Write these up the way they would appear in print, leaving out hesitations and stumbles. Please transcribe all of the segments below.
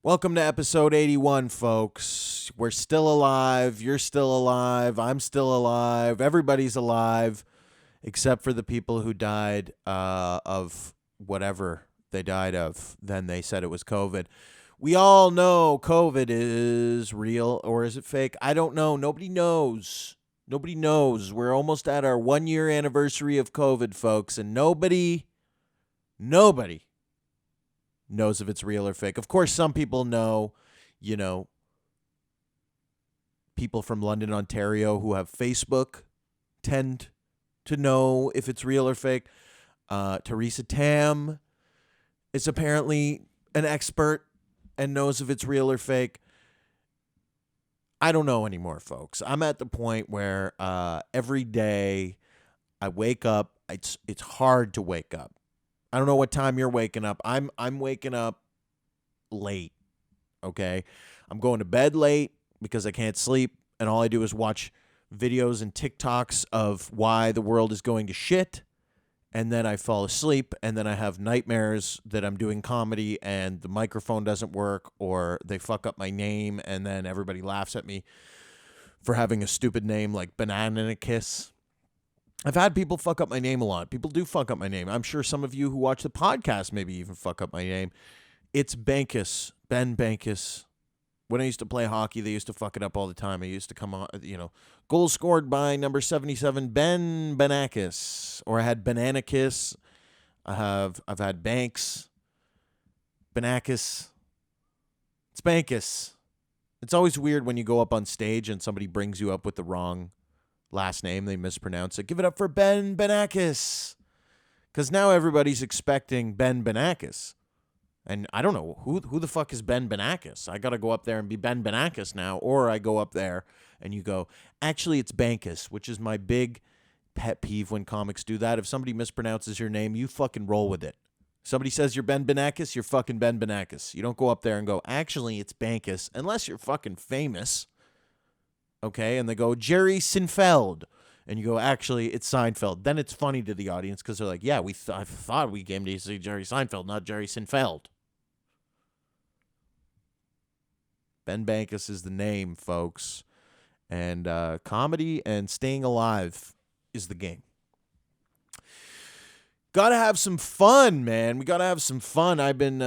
Welcome to episode 81, folks. We're still alive. You're still alive. I'm still alive. Everybody's alive, except for the people who died of whatever they died of. Then they said it was COVID. We all know COVID is real, or is it fake? I don't know. Nobody knows. Nobody knows. We're almost at our 1 year anniversary of COVID, folks, and nobody knows if it's real or fake. Of course, some people know, people from London, Ontario who have Facebook tend to know if it's real or fake. Teresa Tam is apparently an expert and knows if it's real or fake. I don't know anymore, folks. I'm at the point where every day I wake up, it's hard to wake up. I don't know what time you're waking up. I'm waking up late, okay? I'm going to bed late because I can't sleep, and all I do is watch videos and TikToks of why the world is going to shit, and then I fall asleep, and then I have nightmares that I'm doing comedy and the microphone doesn't work, or they fuck up my name, and then everybody laughs at me for having a stupid name like Banana and a Kiss. I've had people fuck up my name a lot. People do fuck up my name. I'm sure some of you who watch the podcast maybe even fuck up my name. It's Bankas, Ben Bankas. When I used to play hockey, they used to fuck it up all the time. I used to come on, goal scored by number 77, Ben Bankas. Or I had Banana Kiss. I've had Banks, Bankas. It's Bankas. It's always weird when you go up on stage and somebody brings you up with the wrong last name, they mispronounce it. Give it up for Ben Bankas. Because now everybody's expecting Ben Bankas. And I don't know, who the fuck is Ben Bankas? I got to go up there and be Ben Bankas now. Or I go up there and you go, actually, it's Bankas, which is my big pet peeve when comics do that. If somebody mispronounces your name, you fucking roll with it. Somebody says you're Ben Bankas, you're fucking Ben Bankas. You don't go up there and go, actually, it's Bankas, unless you're fucking famous. Okay, and they go, Jerry Seinfeld. And you go, actually, it's Seinfeld. Then it's funny to the audience because they're like, yeah, I thought we came to see Jerry Seinfeld, not Jerry Seinfeld. Ben Bankas is the name, folks. And comedy and staying alive is the game. Gotta have some fun, man. We gotta have some fun. I've been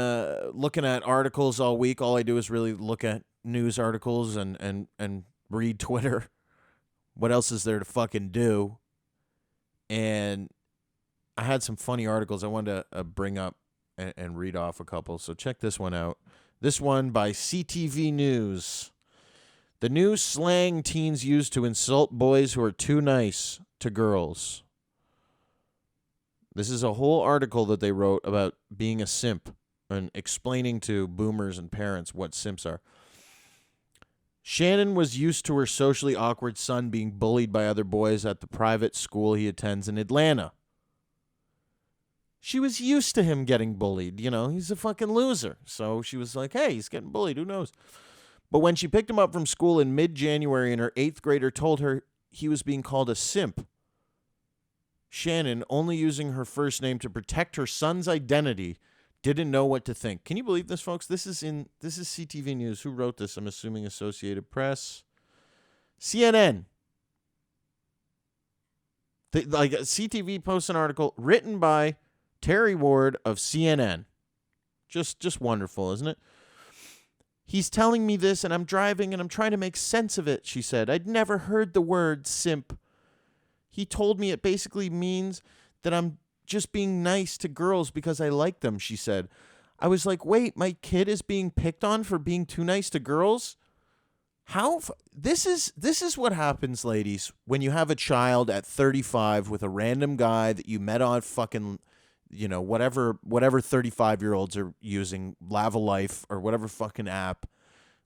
looking at articles all week. All I do is really look at news articles and read Twitter. What else is there to fucking do? And I had some funny articles I wanted to bring up and read off a couple. So check this one out. This one by CTV News. The new slang teens use to insult boys who are too nice to girls. This is a whole article that they wrote about being a simp and explaining to boomers and parents what simps are. Shannon was used to her socially awkward son being bullied by other boys at the private school he attends in Atlanta. She was used to him getting bullied. He's a fucking loser. So she was like, hey, he's getting bullied. Who knows? But when she picked him up from school in mid-January and her 8th grader told her he was being called a simp, Shannon, only using her first name to protect her son's identity, didn't know what to think. Can you believe this, folks? This is CTV News. Who wrote this? I'm assuming Associated Press. CNN. CTV posts an article written by Terry Ward of CNN. Just wonderful, isn't it? He's telling me this, and I'm driving, and I'm trying to make sense of it, she said. I'd never heard the word simp. He told me it basically means that I'm just being nice to girls because I like them, she said. I was like, wait, my kid is being picked on for being too nice to girls? This is what happens, ladies, when you have a child at 35 with a random guy that you met on fucking, whatever 35-year-olds are using, Lava Life or whatever fucking app,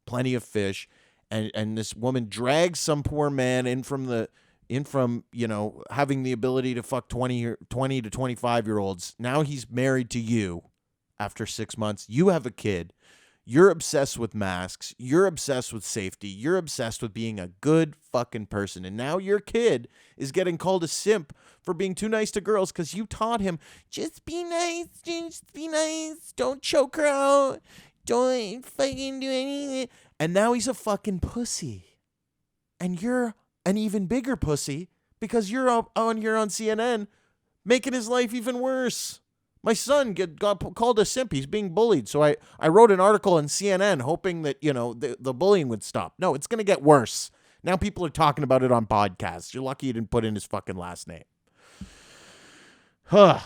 Plenty of Fish, and this woman drags some poor man in from having the ability to fuck 20 to 25-year-olds. Now he's married to you after 6 months. You have a kid. You're obsessed with masks. You're obsessed with safety. You're obsessed with being a good fucking person. And now your kid is getting called a simp for being too nice to girls because you taught him, just be nice, don't choke her out. don't fucking do anything. And now he's a fucking pussy. And you're an even bigger pussy because you're on here on CNN making his life even worse. My son got called a simp. He's being bullied. So I wrote an article on CNN hoping that, the bullying would stop. No, it's going to get worse. Now people are talking about it on podcasts. You're lucky you didn't put in his fucking last name. Huh.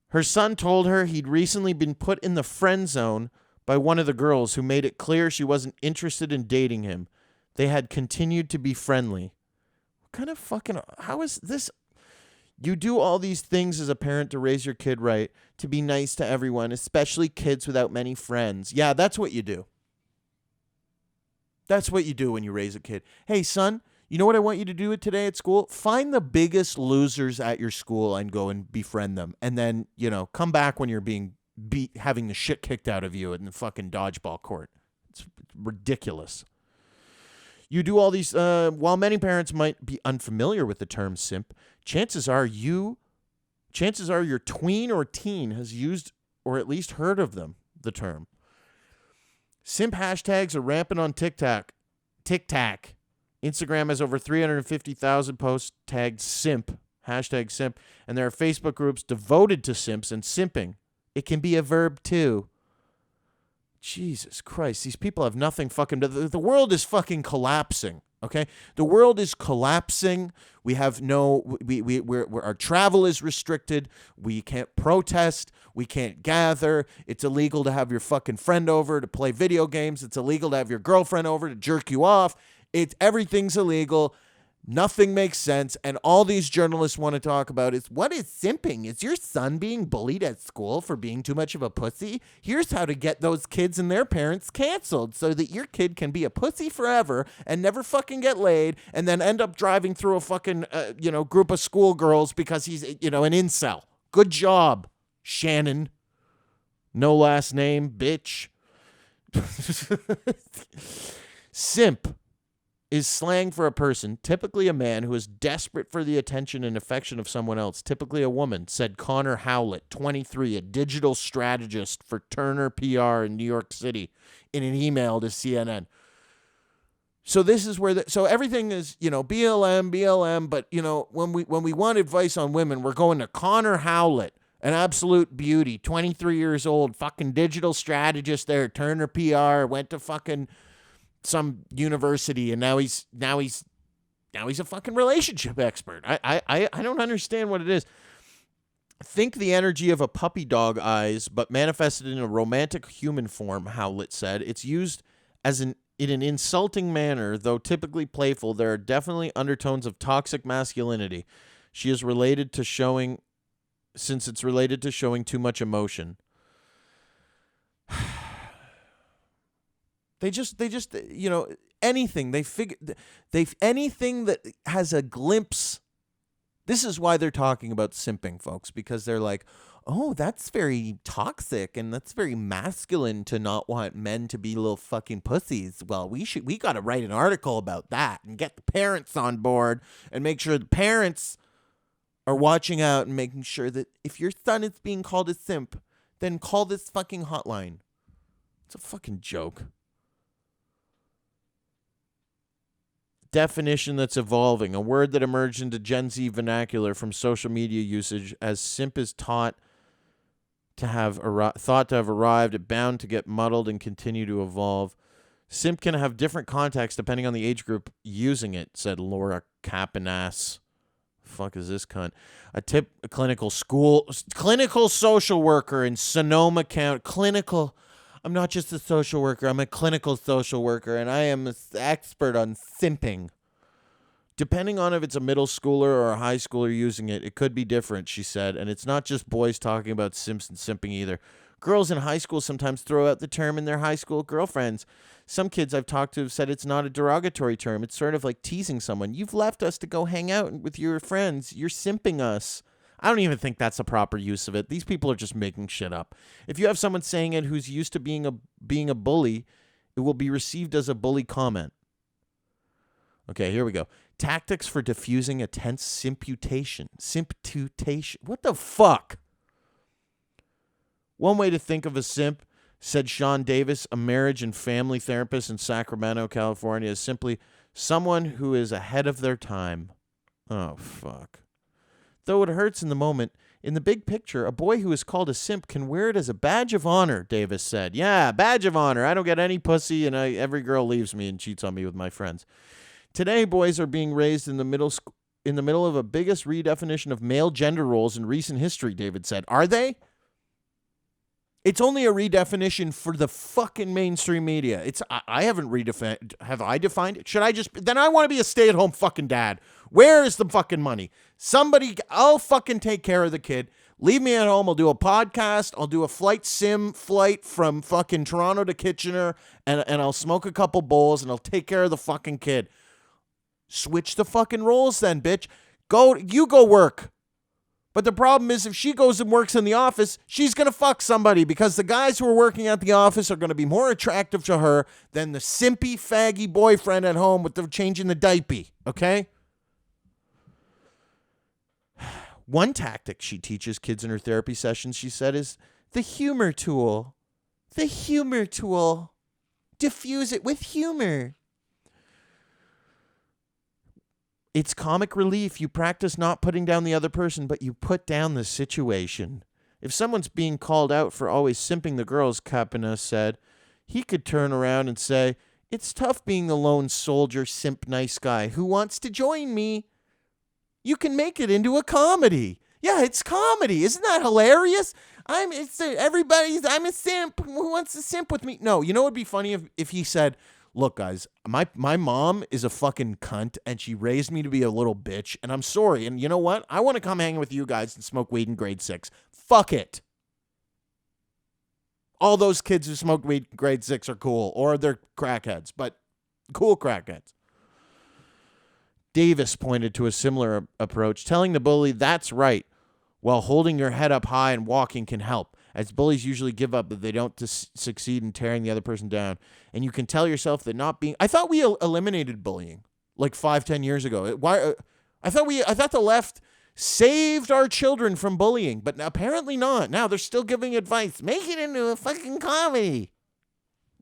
Her son told her he'd recently been put in the friend zone by one of the girls who made it clear she wasn't interested in dating him. They had continued to be friendly. What kind of fucking... How is this... You do all these things as a parent to raise your kid right, to be nice to everyone, especially kids without many friends. Yeah, that's what you do. That's what you do when you raise a kid. Hey, son, you know what I want you to do today at school? Find the biggest losers at your school and go and befriend them. And then, come back when you're being having the shit kicked out of you in the fucking dodgeball court. It's ridiculous. You do all these, while many parents might be unfamiliar with the term simp, chances are your tween or teen has used or at least heard of the term. Simp hashtags are rampant on TikTok. Instagram has over 350,000 posts tagged simp, hashtag simp, and there are Facebook groups devoted to simps and simping. It can be a verb too. Jesus Christ, these people have nothing fucking... The world is fucking collapsing, okay? The world is collapsing. We have our travel is restricted. We can't protest. We can't gather. It's illegal to have your fucking friend over to play video games. It's illegal to have your girlfriend over to jerk you off. Everything's illegal. Nothing makes sense. And all these journalists want to talk about is, what is simping? Is your son being bullied at school for being too much of a pussy? Here's how to get those kids and their parents canceled so that your kid can be a pussy forever and never fucking get laid and then end up driving through a fucking, group of schoolgirls because he's, an incel. Good job, Shannon. No last name, bitch. Simp is slang for a person, typically a man, who is desperate for the attention and affection of someone else, typically a woman, said Connor Howlett, 23, a digital strategist for Turner PR in New York City, in an email to CNN. So this is where so everything is, BLM, but when we want advice on women, we're going to Connor Howlett, an absolute beauty, 23 years old, fucking digital strategist there, Turner PR, went to fucking some university, and now he's a fucking relationship expert. I don't understand what it is. Think the energy of a puppy dog eyes, but manifested in a romantic human form, Howlett said. It's used in an insulting manner, though typically playful. There are definitely undertones of toxic masculinity. She is related to showing, since it's related to showing too much emotion. They just, anything. Anything that has a glimpse. This is why they're talking about simping, folks, because they're like, oh, that's very toxic and that's very masculine to not want men to be little fucking pussies. Well, we got to write an article about that and get the parents on board and make sure the parents are watching out and making sure that if your son is being called a simp, then call this fucking hotline. It's a fucking joke. Definition that's evolving, a word that emerged into Gen Z vernacular from social media usage as simp is thought to have arrived, bound to get muddled and continue to evolve. Simp can have different contexts depending on the age group using it, said Laura Capanas. Fuck is this cunt? A clinical social worker in Sonoma County. I'm not just a social worker. I'm a clinical social worker, and I am an expert on simping. Depending on if it's a middle schooler or a high schooler using it, it could be different, she said. And it's not just boys talking about simps and simping either. Girls in high school sometimes throw out the term in their high school girlfriends. Some kids I've talked to have said it's not a derogatory term. It's sort of like teasing someone. You've left us to go hang out with your friends. You're simping us. I don't even think that's a proper use of it. These people are just making shit up. If you have someone saying it who's used to being a bully, it will be received as a bully comment. Okay, here we go. Tactics for diffusing a tense simputation. What the fuck? One way to think of a simp, said Sean Davis, a marriage and family therapist in Sacramento, California, is simply someone who is ahead of their time. Oh, fuck. Though it hurts in the moment, in the big picture, a boy who is called a simp can wear it as a badge of honor, Davis said. Yeah, badge of honor. I don't get any pussy, and every girl leaves me and cheats on me with my friends. Today, boys are being raised in the middle of a biggest redefinition of male gender roles in recent history, David said. Are they? It's only a redefinition for the fucking mainstream media. I haven't redefined. Have I defined it? Should I just... Then I want to be a stay-at-home fucking dad. Where is the fucking money? Somebody... I'll fucking take care of the kid. Leave me at home. I'll do a podcast. I'll do a flight from fucking Toronto to Kitchener, and I'll smoke a couple bowls, and I'll take care of the fucking kid. Switch the fucking roles then, bitch. You go work. But the problem is if she goes and works in the office, she's going to fuck somebody because the guys who are working at the office are going to be more attractive to her than the simpy, faggy boyfriend at home with the changing the diaper, okay? One tactic she teaches kids in her therapy sessions, she said, is the humor tool. The humor tool. Diffuse it with humor. It's comic relief. You practice not putting down the other person, but you put down the situation. If someone's being called out for always simping the girls, Kapina said, he could turn around and say, it's tough being the lone soldier, simp, nice guy who wants to join me. You can make it into a comedy. Yeah, it's comedy. Isn't that hilarious? I'm a simp. Who wants to simp with me? No, you know what would be funny if he said, look, guys, my mom is a fucking cunt, and she raised me to be a little bitch, and I'm sorry. And you know what? I want to come hang with you guys and smoke weed in grade 6. Fuck it. All those kids who smoke weed in grade 6 are cool, or they're crackheads, but cool crackheads. Davis pointed to a similar approach, telling the bully that's right, while holding your head up high and walking can help, as bullies usually give up if they don't succeed in tearing the other person down. And you can tell yourself that not being... I thought we eliminated bullying like 5-10 years ago. Why? I thought the left saved our children from bullying, but apparently not. Now they're still giving advice. Make it into a fucking comedy.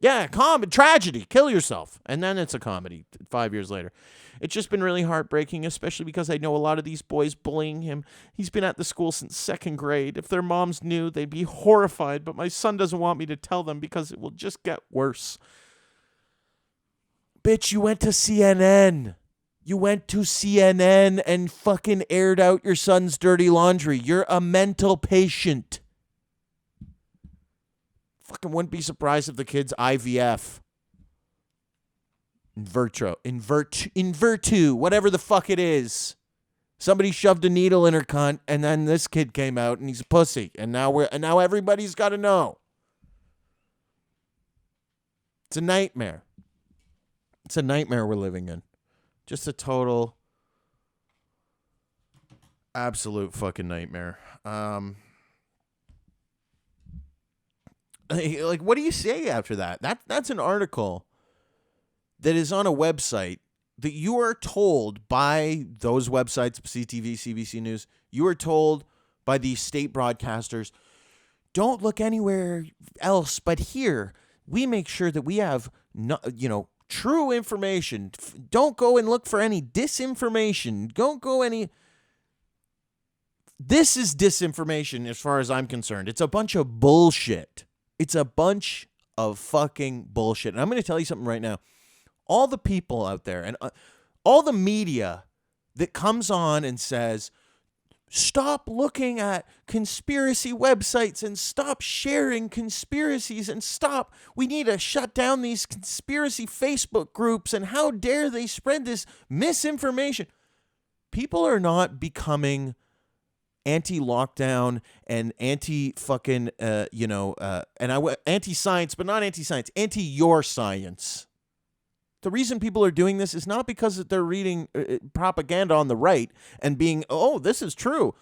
Yeah, tragedy. Kill yourself. And then it's a comedy 5 years later. It's just been really heartbreaking, especially because I know a lot of these boys bullying him. He's been at the school since 2nd grade. If their moms knew, they'd be horrified, but my son doesn't want me to tell them because it will just get worse. Bitch, you went to CNN. You went to CNN and fucking aired out your son's dirty laundry. You're a mental patient. Fucking wouldn't be surprised if the kid's IVF. In virtu, whatever the fuck it is. Somebody shoved a needle in her cunt, and then this kid came out, and he's a pussy, and now everybody's got to know. It's a nightmare. It's a nightmare we're living in. Just a total, absolute fucking nightmare. Like, what do you say after that? That's an article that is on a website that you are told by those websites, CTV, CBC News, you are told by these state broadcasters, don't look anywhere else but here. We make sure that we have, true information. Don't go and look for any disinformation. Don't go any... This is disinformation as far as I'm concerned. It's a bunch of bullshit. It's a bunch of fucking bullshit. And I'm going to tell you something right now. All the people out there and all the media that comes on and says, stop looking at conspiracy websites and stop sharing conspiracies and stop. We need to shut down these conspiracy Facebook groups and how dare they spread this misinformation. People are not becoming anti-lockdown and anti-fucking, anti-science, but not anti-science, anti-your science. The reason people are doing this is not because they're reading propaganda on the right and being, oh, this is true.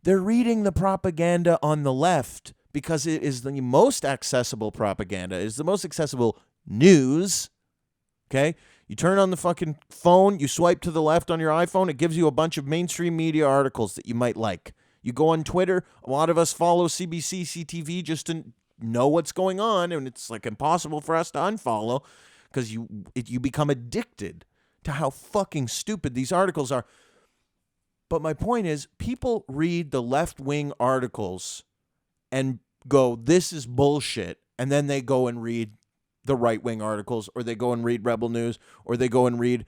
They're reading the propaganda on the left because it is the most accessible propaganda. It is the most accessible news. Okay? You turn on the fucking phone, you swipe to the left on your iPhone, it gives you a bunch of mainstream media articles that you might like. You go on Twitter, a lot of us follow CBC, CTV just to know what's going on, and it's like impossible for us to unfollow because you become addicted to how fucking stupid these articles are. But my point is, people read the left-wing articles and go, this is bullshit, and then they go and read the right-wing articles, or they go and read Rebel News, or they go and read,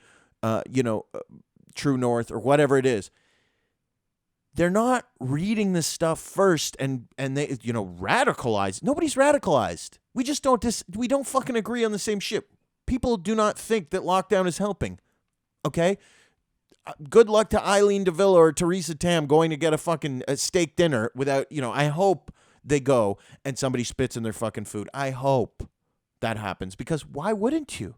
True North, or whatever it is. They're not reading this stuff first and they, radicalized. Nobody's radicalized. We just we don't fucking agree on the same shit. People do not think that lockdown is helping. Okay? Good luck to Eileen DeVilla or Theresa Tam going to get a steak dinner without, I hope they go and somebody spits in their fucking food. I hope that happens, because why wouldn't you?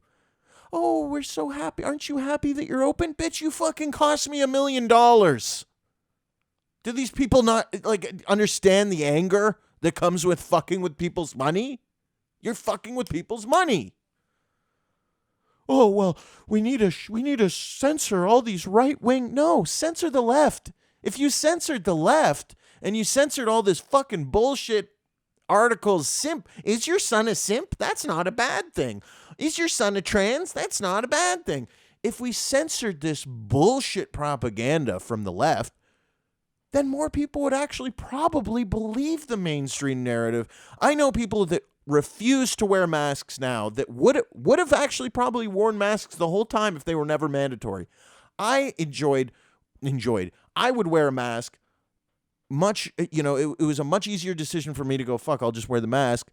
Oh, we're so happy. Aren't you happy that you're open? Bitch, you fucking cost me $1 million. Do these people not understand the anger that comes with fucking with people's money? You're fucking with people's money. Oh, well, we need to censor all these right-wing. No, censor the left. If you censored the left and you censored all this fucking bullshit articles, simp, is your son a simp? That's not a bad thing. Is your son a trans? That's not a bad thing. If we censored this bullshit propaganda from the left, then more people would actually probably believe the mainstream narrative. I know people that refuse to wear masks now that would have actually probably worn masks the whole time if they were never mandatory. I enjoyed. I would wear a mask. It was a much easier decision for me to go, fuck, I'll just wear the mask.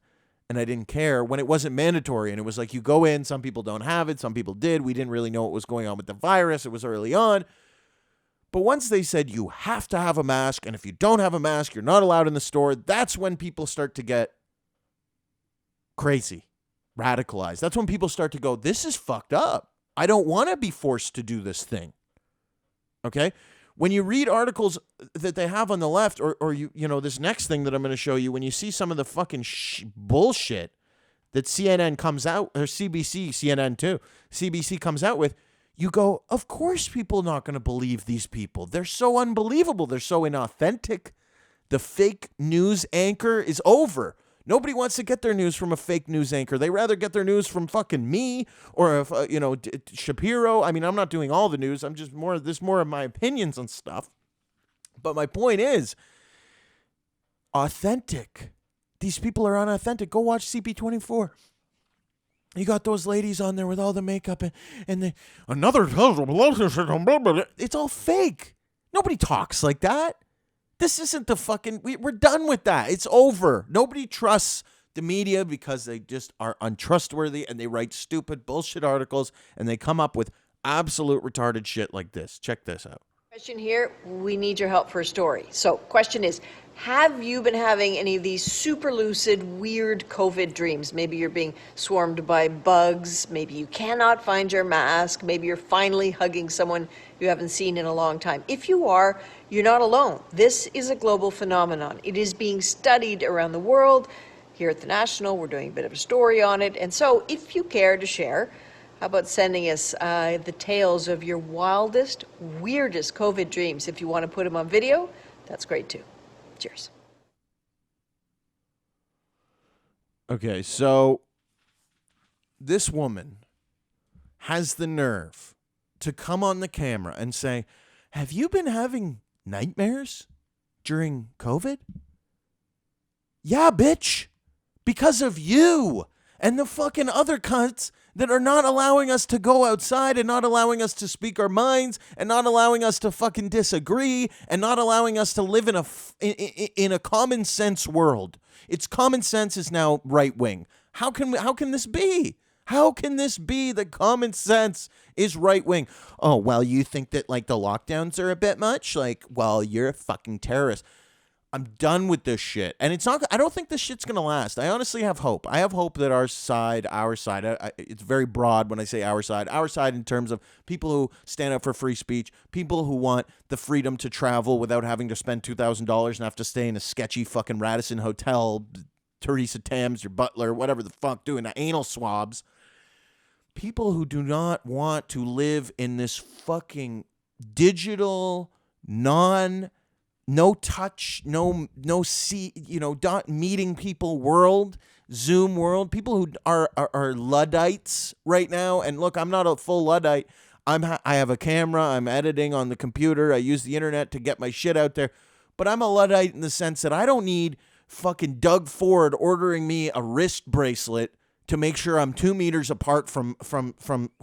And I didn't care when it wasn't mandatory. And it was like, you go in, some people don't have it, some people did. We didn't really know what was going on with the virus. It was early on. But once they said you have to have a mask, and if you don't have a mask, you're not allowed in the store, that's when people start to get crazy, radicalized. That's when people start to go, this is fucked up. I don't want to be forced to do this thing. Okay? When you read articles that they have on the left, or this next thing that I'm going to show you, when you see some of the fucking bullshit that CNN comes out, or CNN too, CBC comes out with, you go, of course people are not going to believe these people. They're so unbelievable. They're so inauthentic. The fake news anchor is over. Nobody wants to get their news from a fake news anchor. They rather get their news from fucking me or, Shapiro. I mean, I'm not doing all the news. I'm just more of my opinions on stuff. But my point is, authentic. These people are unauthentic. Go watch CP24. You got those ladies on there with all the makeup and it's all fake. Nobody talks like that. This isn't the fucking, we're done with that. It's over. Nobody trusts the media because they just are untrustworthy and they write stupid bullshit articles and they come up with absolute retarded shit like this. Check this out. Question here, we need your help for a story. So question is, have you been having any of these super lucid, weird COVID dreams? Maybe you're being swarmed by bugs. Maybe you cannot find your mask. Maybe you're finally hugging someone you haven't seen in a long time. If you are, you're not alone. This is a global phenomenon. It is being studied around the world. Here at the National, we're doing a bit of a story on it. And so if you care to share, how about sending us the tales of your wildest, weirdest COVID dreams? If you want to put them on video, that's great too. Cheers. Okay, so this woman has the nerve to come on the camera and say, have you been having nightmares during COVID? Yeah, bitch. Because of you and the fucking other cunts that are not allowing us to go outside and not allowing us to speak our minds and not allowing us to fucking disagree and not allowing us to live in a common sense world. It's common sense is now right wing. How can this be? How can this be that common sense is right wing? Oh, well, you think that like the lockdowns are a bit much? Like, well, you're a fucking terrorist. I'm done with this shit. And I don't think this shit's going to last. I honestly have hope. I have hope that our side, it's very broad when I say our side in terms of people who stand up for free speech, people who want the freedom to travel without having to spend $2,000 and have to stay in a sketchy fucking Radisson hotel, Theresa Tam's your butler, whatever the fuck, doing the anal swabs. People who do not want to live in this fucking digital, no touch, no see, not meeting people world, Zoom world, people who are Luddites right now. And look, I'm not a full Luddite. I have a camera. I'm editing on the computer. I use the internet to get my shit out there. But I'm a Luddite in the sense that I don't need fucking Doug Ford ordering me a wrist bracelet to make sure I'm 2 meters apart from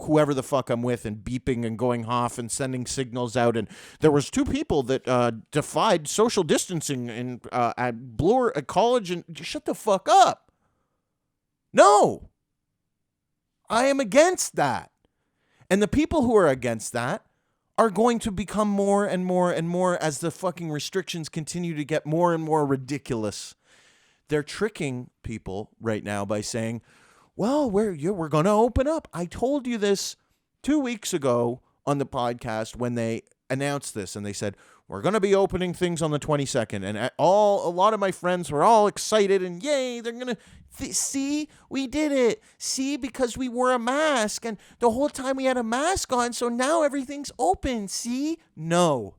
whoever the fuck I'm with, and beeping and going off and sending signals out. And there was 2 people that defied social distancing at Bloor at college, and shut the fuck up. No, I am against that. And the people who are against that are going to become more and more and more as the fucking restrictions continue to get more and more ridiculous. They're tricking people right now by saying, well, we're going to open up. I told you this 2 weeks ago on the podcast when they announced this, and they said, we're going to be opening things on the 22nd. And a lot of my friends were all excited and yay, they're going to see, we did it. See, because we wore a mask and the whole time we had a mask on. So now everything's open. See? No,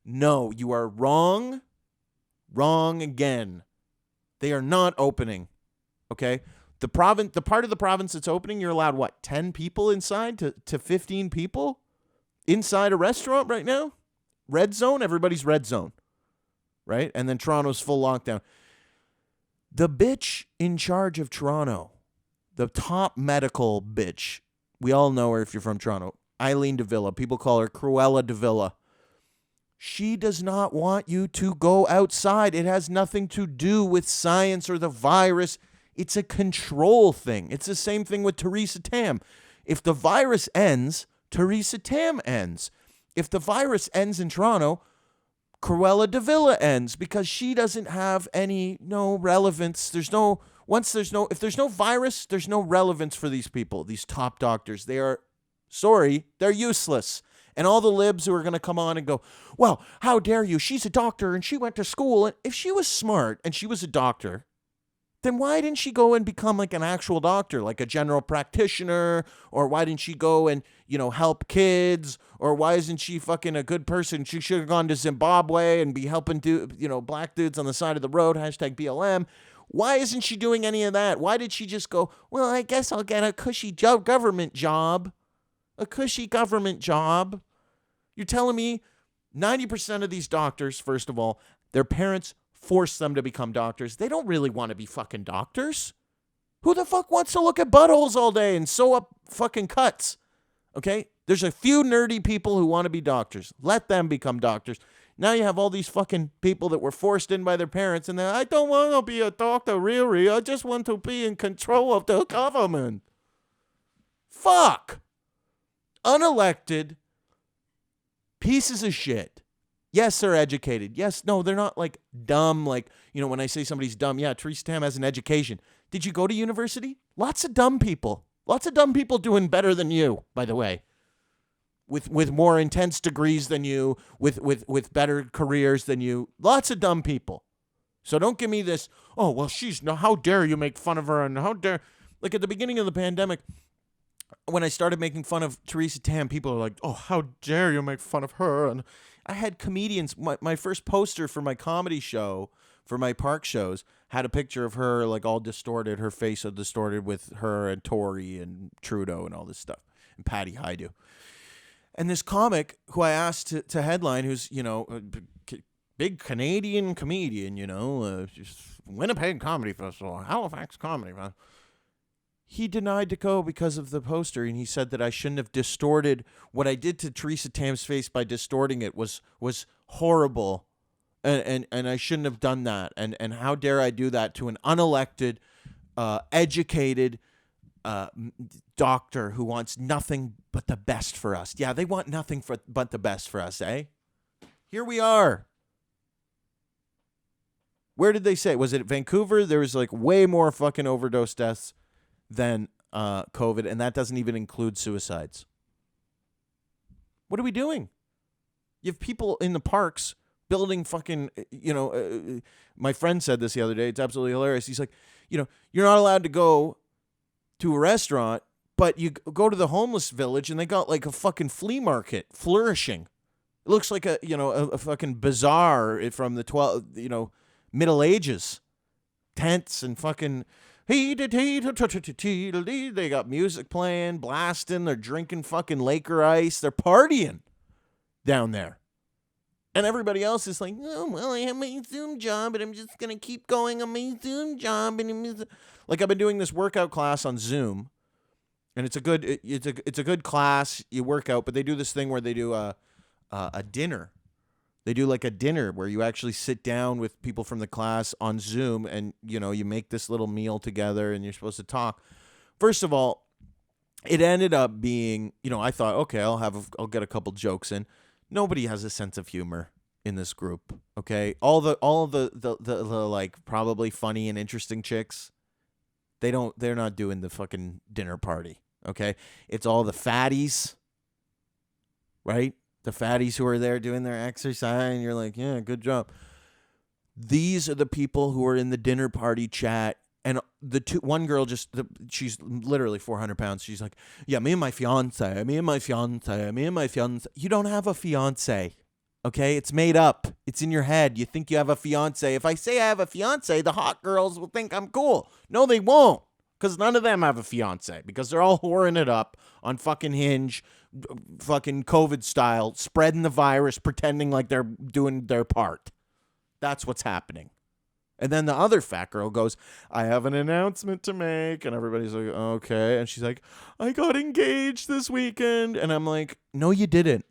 you are wrong. Wrong again. They are not opening. Okay. The part of the province that's opening, you're allowed, what, 10 people inside to 15 people inside a restaurant right now? Red zone, everybody's red zone, right? And then Toronto's full lockdown. The bitch in charge of Toronto, the top medical bitch, we all know her if you're from Toronto, Eileen de Villa. People call her Cruella de Villa. She does not want you to go outside. It has nothing to do with science or the virus. It's a control thing. It's the same thing with Theresa Tam. If the virus ends, Theresa Tam ends. If the virus ends in Toronto, Cruella de Villa ends, because she doesn't have no relevance. If there's no virus, there's no relevance for these people, these top doctors. They're useless. And all the libs who are going to come on and go, well, how dare you? She's a doctor and she went to school. And if she was smart and she was a doctor, then why didn't she go and become like an actual doctor, like a general practitioner? Or why didn't she go and, help kids? Or why isn't she fucking a good person? She should have gone to Zimbabwe and be helping black dudes on the side of the road, #BLM. Why isn't she doing any of that? Why did she just go, well, I guess I'll get a cushy government job? A cushy government job? You're telling me 90% of these doctors, first of all, their parents force them to become doctors. They don't really want to be fucking doctors. Who the fuck wants to look at buttholes all day and sew up fucking cuts? Okay? There's a few nerdy people who want to be doctors. Let them become doctors. Now you have all these fucking people that were forced in by their parents, and I don't want to be a doctor, really. I just want to be in control of the government. Fuck. Unelected pieces of shit. Yes, they're educated. Yes, no, they're not like dumb. Like, when I say somebody's dumb, yeah, Theresa Tam has an education. Did you go to university? Lots of dumb people. Lots of dumb people doing better than you, by the way. With more intense degrees than you, with better careers than you. Lots of dumb people. So don't give me this, oh, well, how dare you make fun of her, and how dare. Like at the beginning of the pandemic, when I started making fun of Theresa Tam, people are like, oh, how dare you make fun of her? And I had comedians, my first poster for my comedy show, for my park shows, had a picture of her like all distorted, her face all distorted with her and Tory and Trudeau and all this stuff, and Patty Hydu. And this comic who I asked to headline, who's, a big Canadian comedian, Winnipeg Comedy Festival, Halifax Comedy Festival. He denied to go because of the poster, and he said that I shouldn't have distorted what I did to Theresa Tam's face by distorting it was horrible, and I shouldn't have done that. And how dare I do that to an unelected, educated doctor who wants nothing but the best for us. Yeah, they want nothing but the best for us, eh? Here we are. Where did they say? Was it Vancouver? There was like way more fucking overdose deaths than COVID, and that doesn't even include suicides. What are we doing? You have people in the parks building fucking, my friend said this the other day. It's absolutely hilarious. He's like, you're not allowed to go to a restaurant, but you go to the homeless village and they got like a fucking flea market flourishing. It looks like a fucking bazaar from the Middle Ages. Tents and fucking they got music playing, blasting, they're drinking fucking Laker ice, they're partying down there. And everybody else is like, oh, well, I have my Zoom job, and I'm just going to keep going on my Zoom job. And like, I've been doing this workout class on Zoom, and it's a good class. You work out, but they do this thing where they do a dinner. They do like a dinner where you actually sit down with people from the class on Zoom, and, you make this little meal together, and you're supposed to talk. First of all, it ended up being, I thought, okay, I'll get a couple jokes in. Nobody has a sense of humor in this group, okay? All the like probably funny and interesting chicks, they're not doing the fucking dinner party, okay? It's all the fatties, right? The fatties who are there doing their exercise, and you're like, yeah, good job. These are the people who are in the dinner party chat. And one girl she's literally 400 pounds. She's like, yeah, me and my fiance. You don't have a fiance, okay? It's made up. It's in your head. You think you have a fiance. If I say I have a fiance, the hot girls will think I'm cool. No, they won't, because none of them have a fiance, because they're all whoring it up on fucking Hinge, fucking COVID style, spreading the virus, pretending like they're doing their part. That's what's happening. And then the other fat girl goes, I have an announcement to make. And everybody's like, okay. And she's like, I got engaged this weekend. And I'm like, no, you didn't.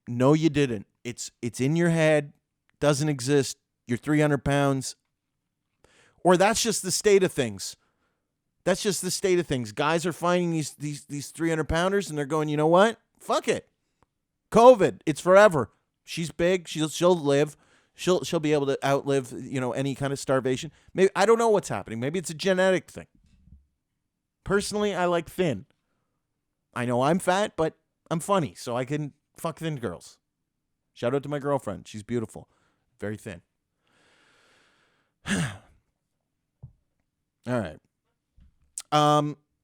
No, you didn't. It's in your head. Doesn't exist. You're 300 pounds. Or that's just the state of things. That's just the state of things. Guys are finding these 300 pounders, and they're going, you know what? Fuck it. COVID. It's forever. She's big. She'll live. She'll be able to outlive, any kind of starvation. Maybe, I don't know what's happening. Maybe it's a genetic thing. Personally, I like thin. I know I'm fat, but I'm funny, so I can fuck thin girls. Shout out to my girlfriend. She's beautiful. Very thin. All right.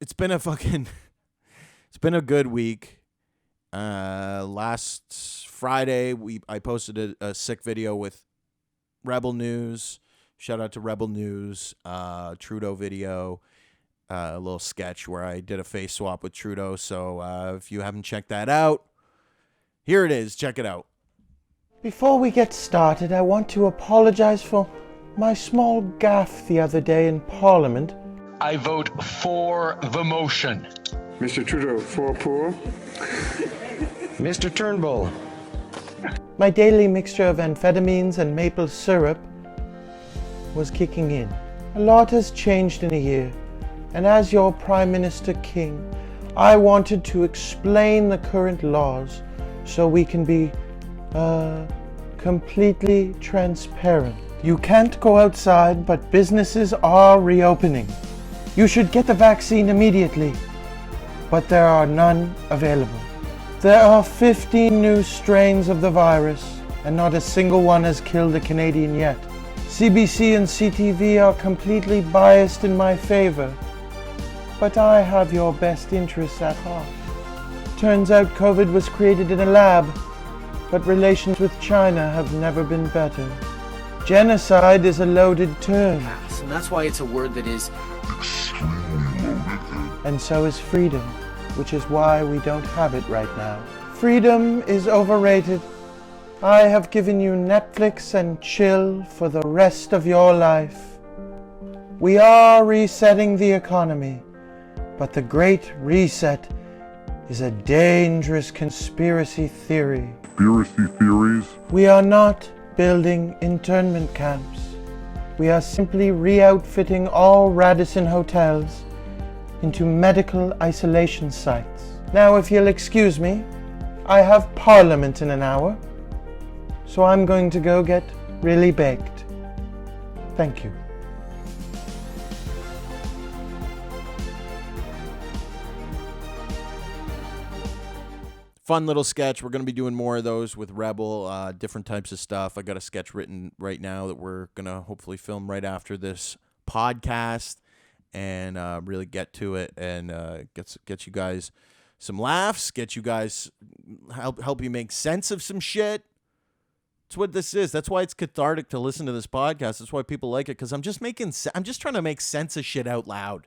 It's been a good week. Last Friday, I posted a sick video with Rebel News. Shout out to Rebel News. Trudeau video. A little sketch where I did a face swap with Trudeau. So if you haven't checked that out, here it is. Check it out. Before we get started, I want to apologize for my small gaffe the other day in Parliament. I vote for the motion. Mr. Trudeau, for poor. Mr. Turnbull. My daily mixture of amphetamines and maple syrup was kicking in. A lot has changed in a year, and as your Prime Minister King, I wanted to explain the current laws so we can be completely transparent. You can't go outside, but businesses are reopening. You should get the vaccine immediately, but there are none available. There are 15 new strains of the virus, and not a single one has killed a Canadian yet. CBC and CTV are completely biased in my favor, but I have your best interests at heart. Turns out COVID was created in a lab, but relations with China have never been better. Genocide is a loaded term. And that's why it's a word that is... And so is freedom, which is why we don't have it right now. Freedom is overrated. I have given you Netflix and chill for the rest of your life. We are resetting the economy, but the Great Reset is a dangerous conspiracy theory. Conspiracy theories? We are not building internment camps. We are simply re-outfitting all Radisson hotels into medical isolation sites. Now, if you'll excuse me, I have Parliament in an hour, so I'm going to go get really baked. Thank you. Fun little sketch. We're going to be doing more of those with Rebel, different types of stuff. I got a sketch written right now that we're going to hopefully film right after this podcast and really get to it and get you guys some laughs, get you guys, help you make sense of some shit. That's what this is. That's why it's cathartic to listen to this podcast. That's why people like it, because I'm just trying to make sense of shit out loud,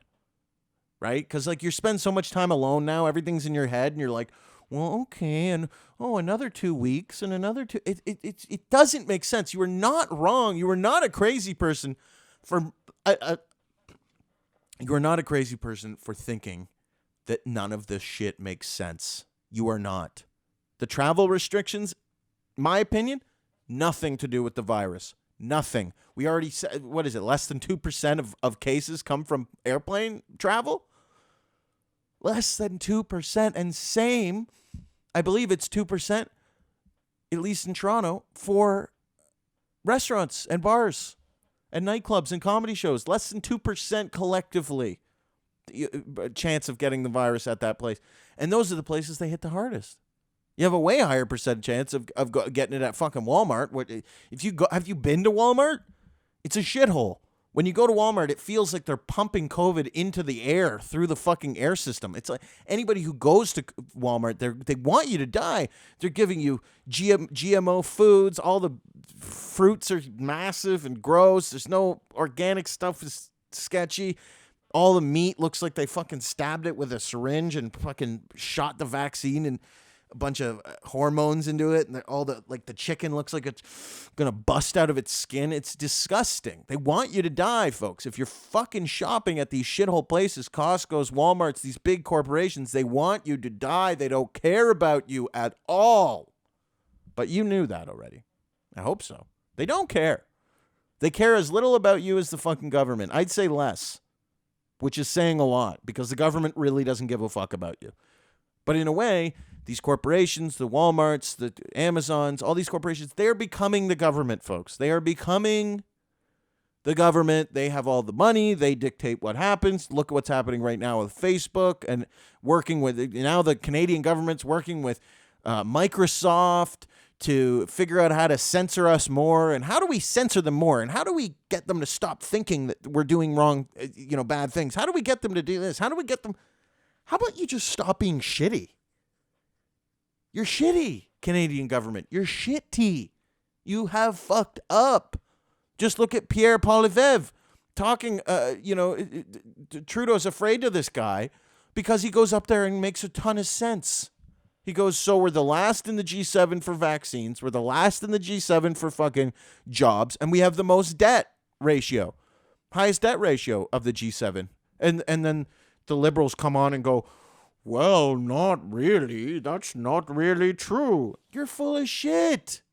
right? Because like you spend so much time alone now, everything's in your head, and you're like, well, okay, and another 2 weeks and another 2. It doesn't make sense. You are not wrong. You are not a crazy person for you are not a crazy person for thinking that none of this shit makes sense. You are not. The travel restrictions, my opinion, nothing to do with the virus. Nothing. We already said, what is it, less than 2% of cases come from airplane travel? Less than 2%. And same, I believe it's 2%, at least in Toronto, for restaurants and bars and nightclubs and comedy shows. Less than 2% collectively chance of getting the virus at that place. And those are the places they hit the hardest. You have a way higher percent chance of getting it at fucking Walmart. Have you been to Walmart? It's a shithole. When you go to Walmart, it feels like they're pumping COVID into the air through the fucking air system. It's like anybody who goes to Walmart, they want you to die. They're giving you GMO foods. All the fruits are massive and gross. There's no organic stuff. Is sketchy. All the meat looks like they fucking stabbed it with a syringe and fucking shot the vaccine and a bunch of hormones into it, and the chicken looks like it's gonna bust out of its skin. It's disgusting. They want you to die, folks. If you're fucking shopping at these shithole places, Costco's, Walmart's, these big corporations, they want you to die. They don't care about you at all. But you knew that already. I hope so. They don't care. They care as little about you as the fucking government. I'd say less, which is saying a lot, because the government really doesn't give a fuck about you. But in a way, these corporations, the Walmarts, the Amazons, all these corporations, they're becoming the government, folks. They are becoming the government. They have all the money. They dictate what happens. Look at what's happening right now with Facebook and working with, now the Canadian government's working with Microsoft to figure out how to censor us more. And how do we censor them more? And how do we get them to stop thinking that we're doing wrong, bad things? How do we get them to do this? How about you just stop being shitty? You're shitty, Canadian government. You're shitty. You have fucked up. Just look at Pierre Poilievre talking, Trudeau's afraid of this guy because he goes up there and makes a ton of sense. He goes, so we're the last in the G7 for vaccines. We're the last in the G7 for fucking jobs. And we have the most debt ratio, highest debt ratio of the G7. And then the Liberals come on and go, well, not really. That's not really true. You're full of shit.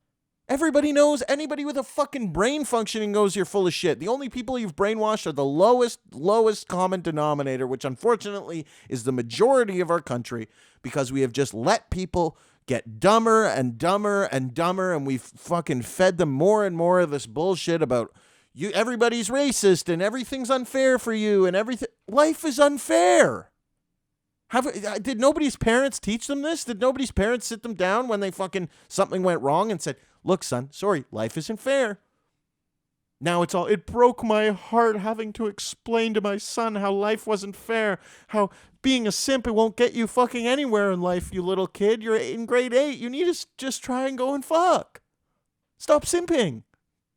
Everybody knows. Anybody with a fucking brain functioning knows you're full of shit. The only people you've brainwashed are the lowest common denominator, which unfortunately is the majority of our country, because we have just let people get dumber and dumber and dumber, and we've fucking fed them more and more of this bullshit about you. Everybody's racist and everything's unfair for you and everything. Life is unfair. Did nobody's parents teach them this? Did nobody's parents sit them down when they fucking something went wrong and said, look, son, sorry, life isn't fair. Now it broke my heart having to explain to my son how life wasn't fair, how being a simp, it won't get you fucking anywhere in life, you little kid. You're in grade 8. You need to just try and go and fuck. Stop simping.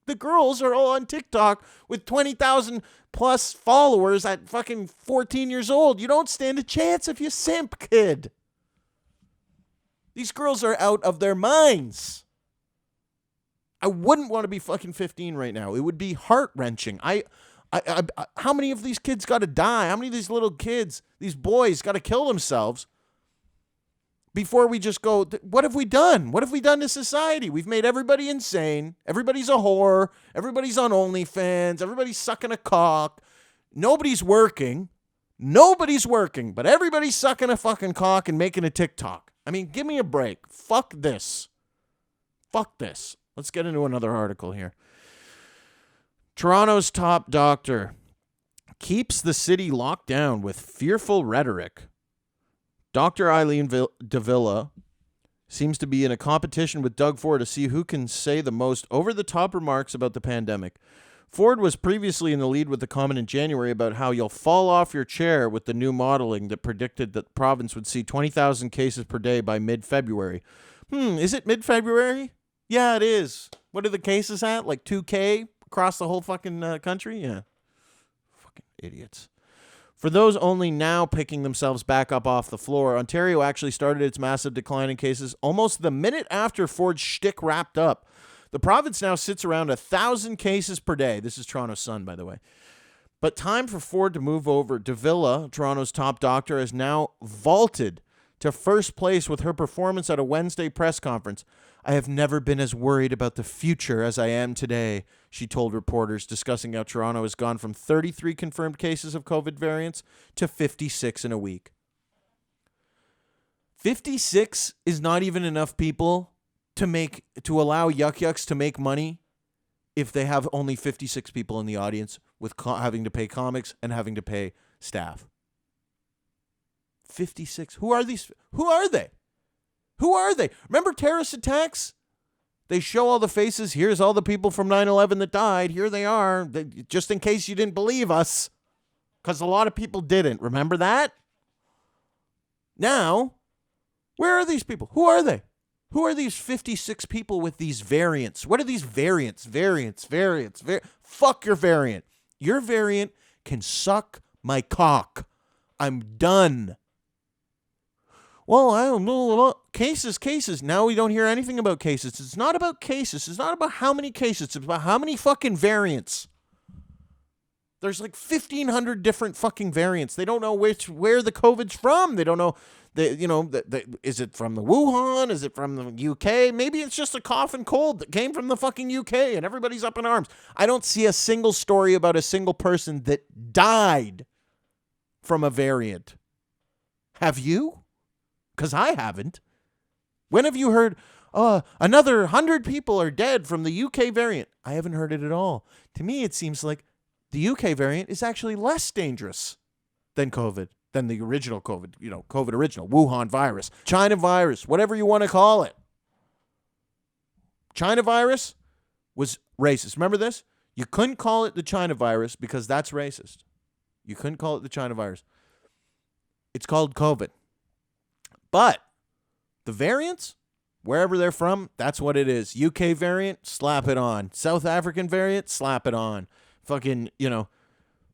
The girls are all on TikTok with 20,000 plus followers at fucking 14 years old. You don't stand a chance if you simp, kid. These girls are out of their minds. I wouldn't want to be fucking 15 right now. It would be heart-wrenching. How many of these kids got to die? How many of these little kids, these boys, got to kill themselves before we just go, what have we done? What have we done to society? We've made everybody insane. Everybody's a whore. Everybody's on OnlyFans. Everybody's sucking a cock. Nobody's working. But everybody's sucking a fucking cock and making a TikTok. I mean, give me a break. Fuck this. Let's get into another article here. Toronto's top doctor keeps the city locked down with fearful rhetoric. Dr. Eileen Davila seems to be in a competition with Doug Ford to see who can say the most over-the-top remarks about the pandemic. Ford was previously in the lead with the comment in January about how you'll fall off your chair with the new modeling that predicted that the province would see 20,000 cases per day by mid-February. Is it mid-February? Yeah, it is. What are the cases at? Like 2K across the whole fucking country? Yeah. Fucking idiots. For those only now picking themselves back up off the floor, Ontario actually started its massive decline in cases almost the minute after Ford's shtick wrapped up. The province now sits around 1,000 cases per day. This is Toronto Sun, by the way. But time for Ford to move over. Davila, Toronto's top doctor, has now vaulted to first place with her performance at a Wednesday press conference. I have never been as worried about the future as I am today, she told reporters, discussing how Toronto has gone from 33 confirmed cases of COVID variants to 56 in a week. 56 is not even enough people to allow yucks to make money if they have only 56 people in the audience with having to pay comics and having to pay staff. 56. Who are these? Who are they? Who are they? Remember terrorist attacks? They show all the faces. Here's all the people from 9/11 that died. Here they are. Just in case you didn't believe us. Because a lot of people didn't. Remember that? Now, where are these people? Who are they? Who are these 56 people with these variants? What are these variants? Fuck your variant. Your variant can suck my cock. I'm done. Well, I don't know. Cases. Now we don't hear anything about cases. It's not about cases. It's not about how many cases. It's about how many fucking variants. There's like 1,500 different fucking variants. They don't know where the COVID's from. They don't know. Is it from the Wuhan? Is it from the UK? Maybe it's just a cough and cold that came from the fucking UK and everybody's up in arms. I don't see a single story about a single person that died from a variant. Have you? Because I haven't. When have you heard, another 100 people are dead from the UK variant? I haven't heard it at all. To me, it seems like the UK variant is actually less dangerous than COVID. Than the original COVID, COVID original, Wuhan virus, China virus, whatever you want to call it. China virus was racist. Remember this? You couldn't call it the China virus because that's racist. You couldn't call it the China virus. It's called COVID. But the variants, wherever they're from, that's what it is. UK variant, slap it on. South African variant, slap it on. Fucking,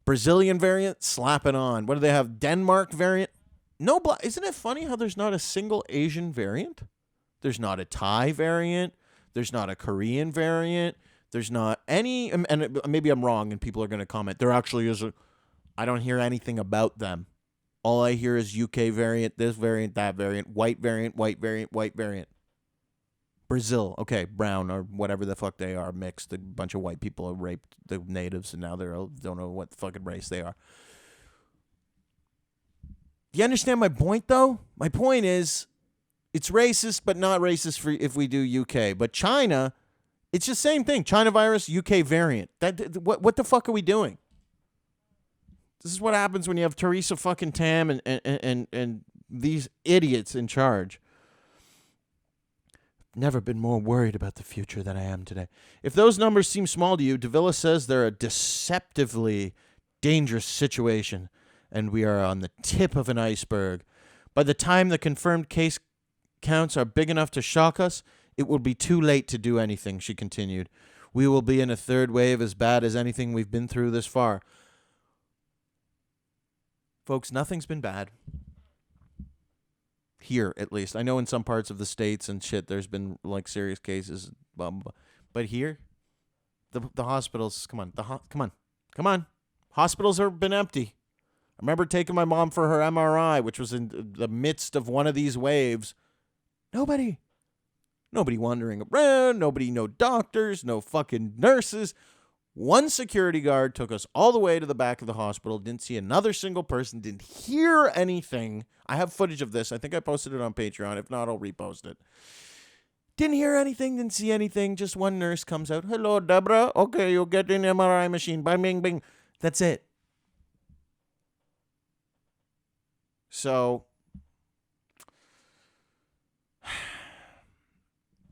Brazilian variant, slap it on. What do they have? Denmark variant? No, isn't it funny how there's not a single Asian variant? There's not a Thai variant. There's not a Korean variant. There's not any, and maybe I'm wrong and people are going to comment. There actually is I don't hear anything about them. All I hear is UK variant, this variant, that variant, white variant, white variant, white variant. Brazil, okay, brown or whatever the fuck they are, mixed. A bunch of white people have raped the natives, and now they don't know what fucking race they are. You understand my point, though? My point is, it's racist, but not racist for if we do UK. But China, it's the same thing. China virus, UK variant. What the fuck are we doing? This is what happens when you have Theresa fucking Tam and these idiots in charge. Never been more worried about the future than I am today. If those numbers seem small to you, Davila says they're a deceptively dangerous situation, and we are on the tip of an iceberg. By the time the confirmed case counts are big enough to shock us, it will be too late to do anything, she continued. We will be in a third wave as bad as anything we've been through this far. Folks, nothing's been bad. Here, at least. I know in some parts of the States and shit, there's been, like, serious cases. But here, the hospitals, come on. Hospitals have been empty. I remember taking my mom for her MRI, which was in the midst of one of these waves. Nobody wandering around. No doctors, no fucking nurses. One security guard took us all the way to the back of the hospital, didn't see another single person, didn't hear anything. I have footage of this. I think I posted it on Patreon. If not, I'll repost it. Didn't hear anything, didn't see anything. Just one nurse comes out. Hello, Deborah. Okay, you'll get an MRI machine. Bing, bing, bing. That's it. So,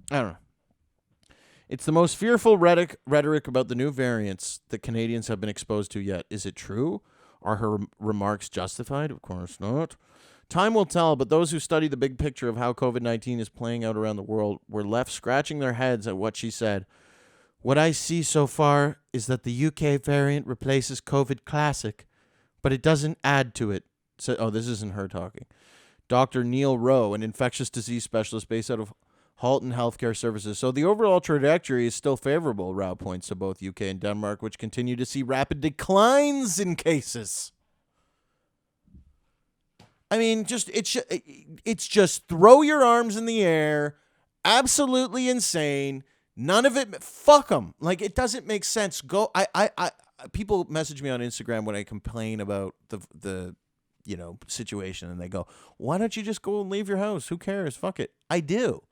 I don't know. It's the most fearful rhetoric about the new variants that Canadians have been exposed to yet. Is it true? Are her remarks justified? Of course not. Time will tell, but those who study the big picture of how COVID-19 is playing out around the world were left scratching their heads at what she said. What I see so far is that the UK variant replaces COVID Classic, but it doesn't add to it. So, this isn't her talking. Dr. Neil Rowe, an infectious disease specialist based out of Halton Healthcare Services. So the overall trajectory is still favorable, Rowe points to both UK and Denmark, which continue to see rapid declines in cases. I mean, it's just throw your arms in the air, absolutely insane. None of it, fuck them. Like, it doesn't make sense. People message me on Instagram when I complain about the situation, and they go, why don't you just go and leave your house? Who cares? Fuck it. I do.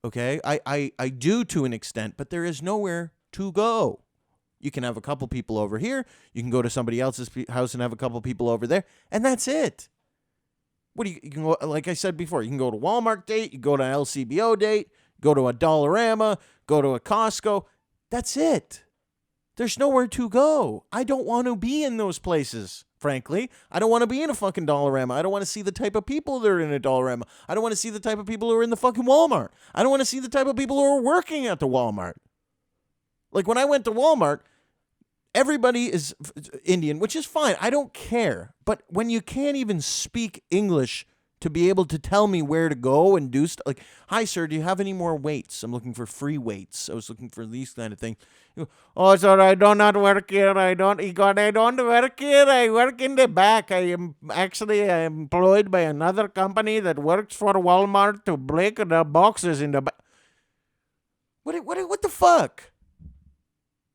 Okay? I do to an extent, but there is nowhere to go. You can have a couple people over here. You can go to somebody else's house and have a couple people over there, and that's it. You can go, like I said before, you can go to Walmart date, you go to an LCBO date, go to a Dollarama, go to a Costco. That's it. There's nowhere to go. I don't want to be in those places, frankly. I don't want to be in a fucking Dollarama. I don't want to see the type of people that are in a Dollarama. I don't want to see the type of people who are in the fucking Walmart. I don't want to see the type of people who are working at the Walmart. Like, when I went to Walmart, everybody is Indian, which is fine. I don't care. But when you can't even speak English to be able to tell me where to go and do stuff, like, hi, sir, do you have any more weights? I'm looking for free weights. I was looking for these kind of things. Oh, sir, I do not work here. I don't work here. I work in the back. I am employed by another company that works for Walmart to break the boxes in the back. What the fuck?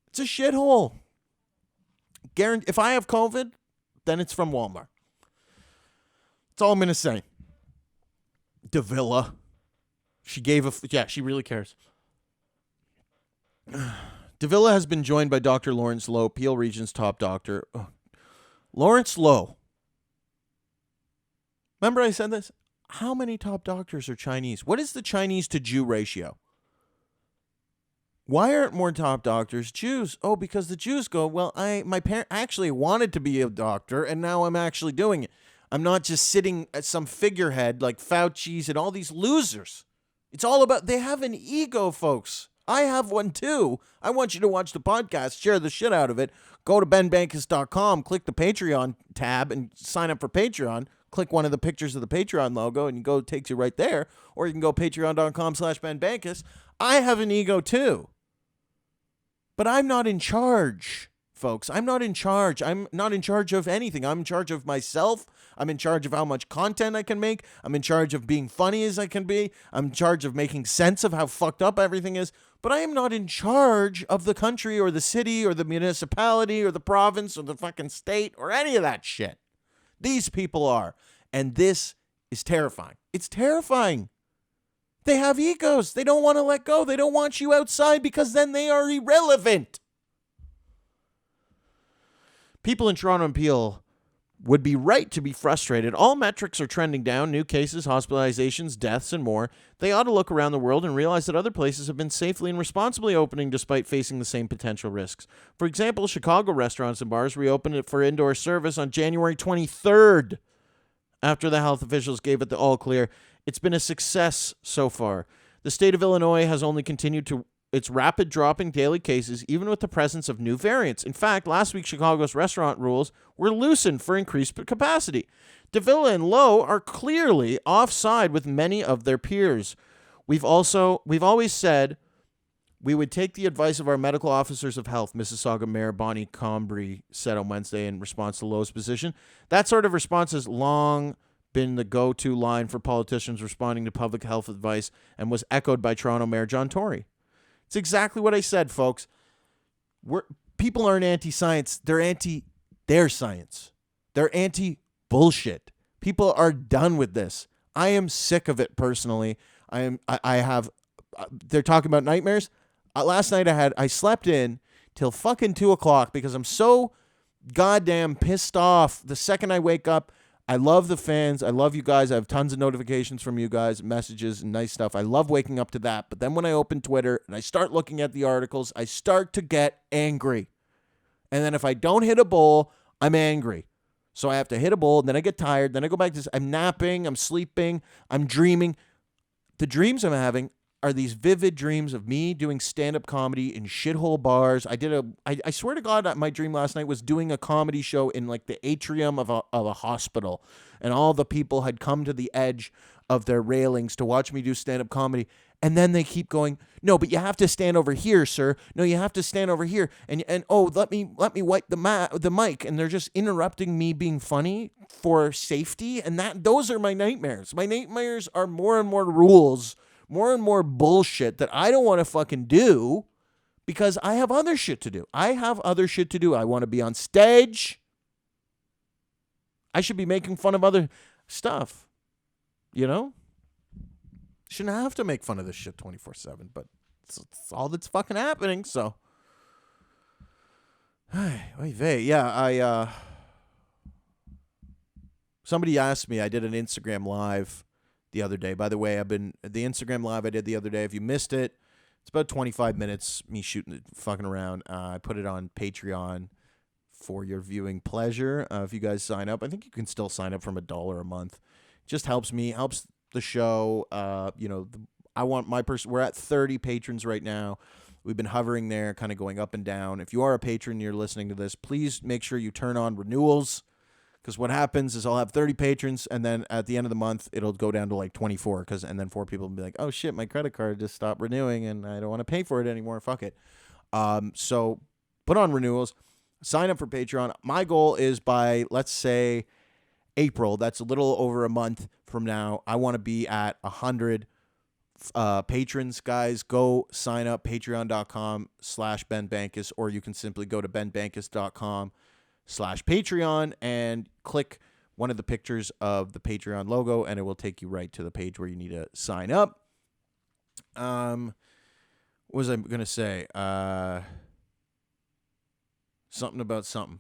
It's a shithole. If I have COVID, then it's from Walmart. That's all I'm going to say. Davila. She really cares. Davila has been joined by Dr. Lawrence Lowe, Peel Region's top doctor. Lawrence Lowe. Remember I said this? How many top doctors are Chinese? What is the Chinese to Jew ratio? Why aren't more top doctors Jews? Oh, because the Jews go, well, my parent actually wanted to be a doctor, and now I'm actually doing it. I'm not just sitting at some figurehead like Fauci's and all these losers. It's all about, they have an ego, folks. I have one too. I want you to watch the podcast, share the shit out of it. Go to benbankas.com, click the Patreon tab, and sign up for Patreon. Click one of the pictures of the Patreon logo, and it takes you right there. Or you can go patreon.com/benbankas. I have an ego too. But I'm not in charge, folks. I'm not in charge. I'm not in charge of anything. I'm in charge of myself. I'm in charge of how much content I can make. I'm in charge of being funny as I can be. I'm in charge of making sense of how fucked up everything is. But I am not in charge of the country or the city or the municipality or the province or the fucking state or any of that shit. These people are. And this is terrifying. It's terrifying. They have egos. They don't want to let go. They don't want you outside because then they are irrelevant. People in Toronto and Peel would be right to be frustrated. All metrics are trending down, new cases, hospitalizations, deaths, and more. They ought to look around the world and realize that other places have been safely and responsibly opening despite facing the same potential risks. For example, Chicago restaurants and bars reopened it for indoor service on January 23rd after the health officials gave it the all clear. It's been a success so far. The state of Illinois has only continued to its rapid drop in daily cases, even with the presence of new variants. In fact, last week, Chicago's restaurant rules were loosened for increased capacity. Davila and Lowe are clearly offside with many of their peers. We've always said we would take the advice of our medical officers of health, Mississauga Mayor Bonnie Combry said on Wednesday in response to Lowe's position. That sort of response has long been the go-to line for politicians responding to public health advice and was echoed by Toronto Mayor John Tory. It's exactly what I said, folks. People aren't anti-science. They're anti their science. They're anti-bullshit. People are done with this. I am sick of it personally. They're talking about nightmares. Last night I slept in till fucking 2:00 because I'm so goddamn pissed off. The second I wake up, I love the fans. I love you guys. I have tons of notifications from you guys, messages and nice stuff. I love waking up to that. But then when I open Twitter and I start looking at the articles, I start to get angry. And then if I don't hit a bowl, I'm angry. So I have to hit a bowl, and then I get tired. Then I go back to, I'm napping, I'm sleeping, I'm dreaming. The dreams I'm having are these vivid dreams of me doing stand-up comedy in shithole bars. I swear to God, my dream last night was doing a comedy show in like the atrium of a hospital, and all the people had come to the edge of their railings to watch me do stand-up comedy. And then they keep going, no, but you have to stand over here, sir. No, you have to stand over here. And oh, let me wipe the mic. And they're just interrupting me being funny for safety. And those are my nightmares. My nightmares are more and more rules, more and more bullshit that I don't want to fucking do because I have other shit to do. I want to be on stage. I should be making fun of other stuff, you know? Shouldn't have to make fun of this shit 24/7, but it's all that's fucking happening, so. Yeah, somebody asked me, I did an Instagram live the other day. By the way, the Instagram live I did the other day, if you missed it, it's about 25 minutes, me fucking around. I put it on Patreon for your viewing pleasure. If you guys sign up, I think you can still sign up from $1 a month. It just helps me, helps the show. I want my person. We're at 30 patrons right now. We've been hovering there, kind of going up and down. If you are a patron, you're listening to this, please make sure you turn on renewals, because what happens is I'll have 30 patrons, and then at the end of the month it'll go down to like 24, and then 4 people will be like, oh shit, my credit card just stopped renewing and I don't want to pay for it anymore. Fuck it. So put on renewals, sign up for Patreon. My goal is by, let's say, April, that's a little over a month from now, I want to be at 100 patrons. Guys, go sign up, patreon.com/Ben Bankas, or you can simply go to benbankas.com/Patreon and click one of the pictures of the Patreon logo, and it will take you right to the page where you need to sign up. What was I going to say? Something about something.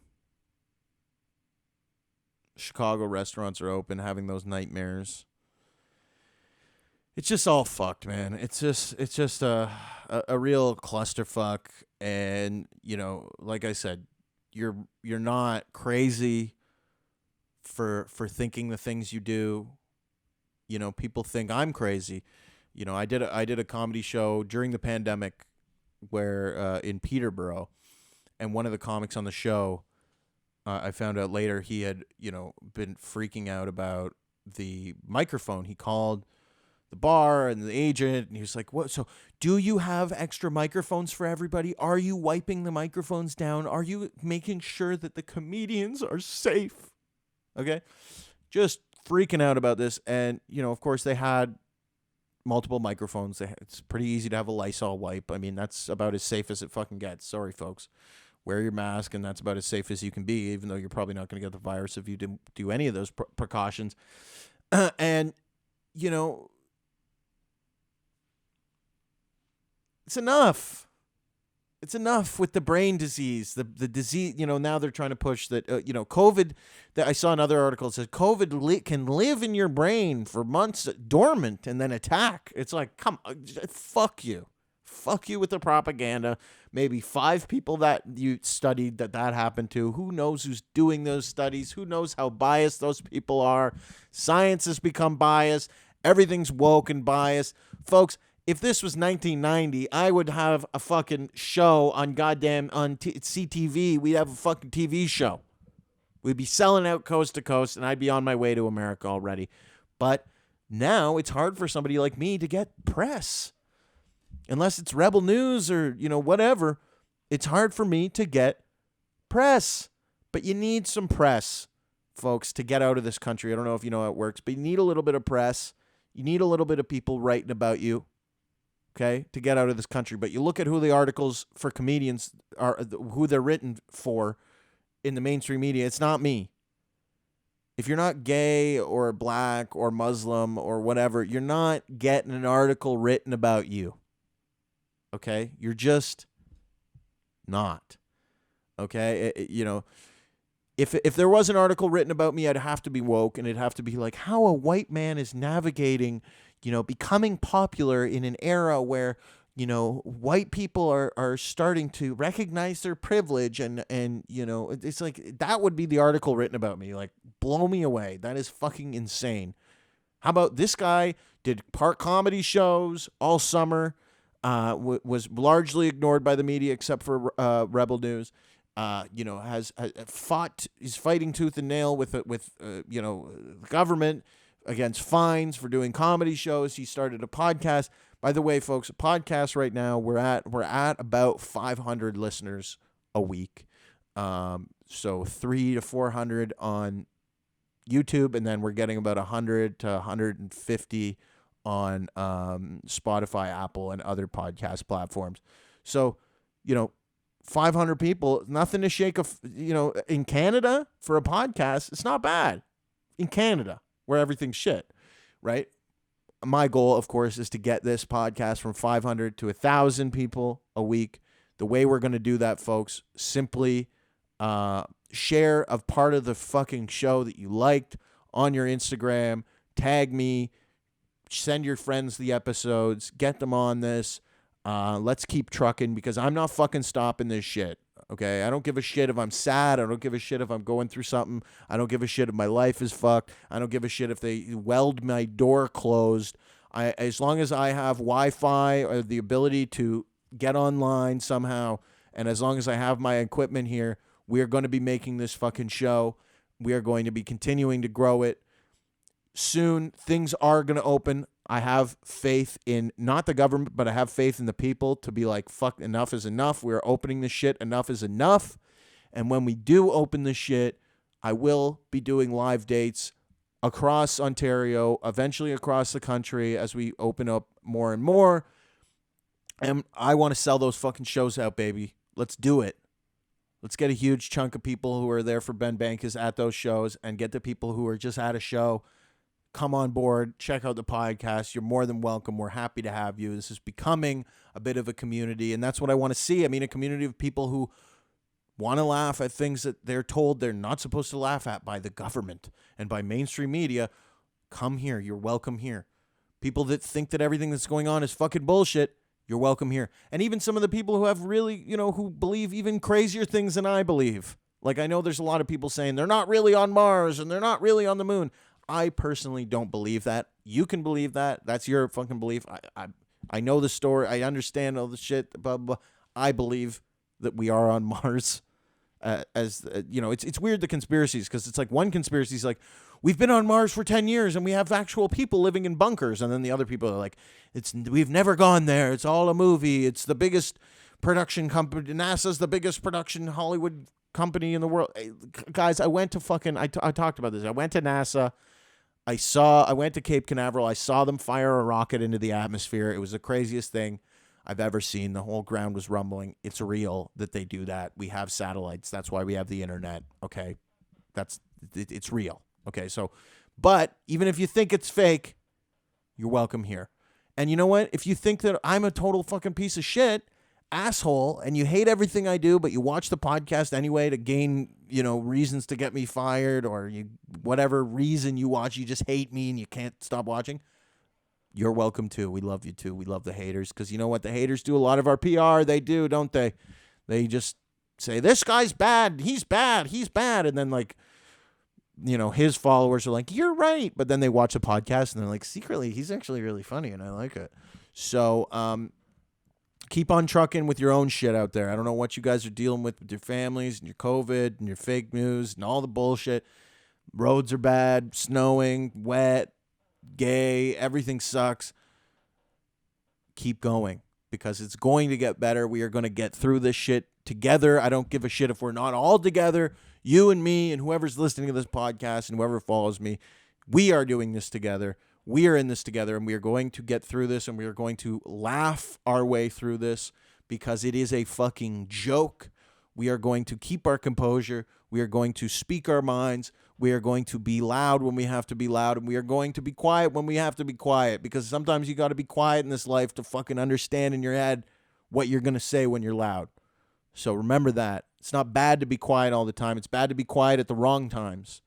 Chicago restaurants are open, having those nightmares. It's just all fucked, man. It's just a real clusterfuck. And, like I said, you're not crazy for thinking the things you do. People think I'm crazy. I did a comedy show during the pandemic where in Peterborough, and one of the comics on the show, I found out later he had, been freaking out about the microphone. He called the bar and the agent, and he was like, what? So do you have extra microphones for everybody? Are you wiping the microphones down? Are you making sure that the comedians are safe? Okay. Just freaking out about this. And, of course they had multiple microphones. It's pretty easy to have a Lysol wipe. I mean, that's about as safe as it fucking gets. Sorry, folks. Wear your mask, and that's about as safe as you can be, even though you're probably not going to get the virus if you didn't do any of those precautions. And, it's enough. It's enough with the brain disease. The disease, now they're trying to push that, COVID, that I saw another article that says COVID can live in your brain for months dormant and then attack. It's like, come on, fuck you. Fuck you with the propaganda. Maybe 5 people that you studied that happened to. Who knows who's doing those studies? Who knows how biased those people are? Science has become biased. Everything's woke and biased. Folks, if this was 1990, I would have a fucking show on CTV. We'd have a fucking TV show. We'd be selling out coast to coast, and I'd be on my way to America already. But now it's hard for somebody like me to get press. Unless it's Rebel News or, whatever, it's hard for me to get press. But you need some press, folks, to get out of this country. I don't know if you know how it works, but you need a little bit of press. You need a little bit of people writing about you, okay, to get out of this country. But you look at who the articles for comedians are, who they're written for in the mainstream media. It's not me. If you're not gay or black or Muslim or whatever, you're not getting an article written about you. Okay? You're just not. Okay? if there was an article written about me, I'd have to be woke, and it'd have to be like how a white man is navigating, becoming popular in an era where, white people are starting to recognize their privilege, and it's like that would be the article written about me. Like, blow me away. That is fucking insane. How about this guy did part comedy shows all summer, was largely ignored by the media except for Rebel News. Has fought. He's fighting tooth and nail with the government against fines for doing comedy shows. He started a podcast. By the way, folks, a podcast right now we're at about 500 listeners a week. So 300 to 400 on YouTube, and then we're getting about 100 to 150 on Spotify, Apple, and other podcast platforms. So, 500 people, nothing to shake in Canada for a podcast. It's not bad in Canada where everything's shit, right? My goal, of course, is to get this podcast from 500 to 1,000 people a week. The way we're going to do that, folks, simply share a part of the fucking show that you liked on your Instagram, tag me, send your friends the episodes, get them on this. Let's keep trucking because I'm not fucking stopping this shit. Okay, I don't give a shit if I'm sad. I don't give a shit if I'm going through something. I don't give a shit if my life is fucked. I don't give a shit if they weld my door closed. As long as I have Wi-Fi or the ability to get online somehow, and as long as I have my equipment here, we are going to be making this fucking show. We are going to be continuing to grow it. Soon, things are going to open. I have faith in not the government, but I have faith in the people to be like, fuck, enough is enough. We're opening this shit. Enough is enough. And when we do open this shit, I will be doing live dates across Ontario, eventually across the country as we open up more and more. And I want to sell those fucking shows out, baby. Let's do it. Let's get a huge chunk of people who are there for Ben Bankas at those shows and get the people who are just at a show. Come on board, check out the podcast. You're more than welcome. We're happy to have you. This is becoming a bit of a community, and that's what I want to see. I mean, a community of people who want to laugh at things that they're told they're not supposed to laugh at by the government and by mainstream media. Come here. You're welcome here. People that think that everything that's going on is fucking bullshit, you're welcome here. And even some of the people who have really, who believe even crazier things than I believe. Like, I know there's a lot of people saying they're not really on Mars and they're not really on the moon. I personally don't believe that. You can believe that. That's your fucking belief. I know the story. I understand all the shit. Blah, blah, blah. I believe that we are on Mars. It's weird, the conspiracies, because it's like one conspiracy is like, we've been on Mars for 10 years and we have actual people living in bunkers. And then the other people are like, we've never gone there. It's all a movie. It's the biggest production company. NASA's the biggest production Hollywood company in the world. Hey, guys, I went to fucking, I talked about this. I went to NASA. I went to Cape Canaveral. I saw them fire a rocket into the atmosphere. It was the craziest thing I've ever seen. The whole ground was rumbling. It's real that they do that. We have satellites. That's why we have the internet. Okay. It's real. Okay. So, but even if you think it's fake, you're welcome here. And you know what? If you think that I'm a total fucking piece of shit, asshole, and you hate everything I do, but you watch the podcast anyway to gain, reasons to get me fired, or whatever reason you watch, you just hate me and you can't stop watching, you're welcome too. We love you too. We love the haters, because you know what? The haters do a lot of our PR. They do, don't they? They just say, this guy's bad. He's bad. He's bad. And then his followers are like, you're right. But then they watch the podcast and they're like, secretly, he's actually really funny and I like it. So, keep on trucking with your own shit out there. I don't know what you guys are dealing with your families and your COVID and your fake news and all the bullshit. Roads are bad, snowing, wet, gay, everything sucks. Keep going, because it's going to get better. We are going to get through this shit together. I don't give a shit if we're not all together. You and me and whoever's listening to this podcast and whoever follows me, we are doing this together. We are in this together, and we are going to get through this, and we are going to laugh our way through this, because it is a fucking joke. We are going to keep our composure. We are going to speak our minds. We are going to be loud when we have to be loud, and we are going to be quiet when we have to be quiet, because sometimes you got to be quiet in this life to fucking understand in your head what you're going to say when you're loud. So remember that. It's not bad to be quiet all the time. It's bad to be quiet at the wrong times.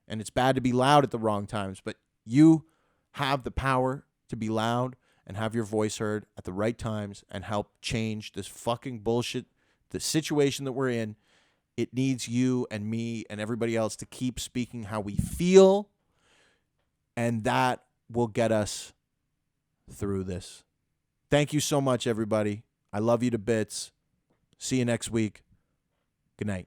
And it's bad to be loud at the wrong times. But you have the power to be loud and have your voice heard at the right times and help change this fucking bullshit, the situation that we're in. It needs you and me and everybody else to keep speaking how we feel, and that will get us through this. Thank you so much, everybody. I love you to bits. See you next week. Good night.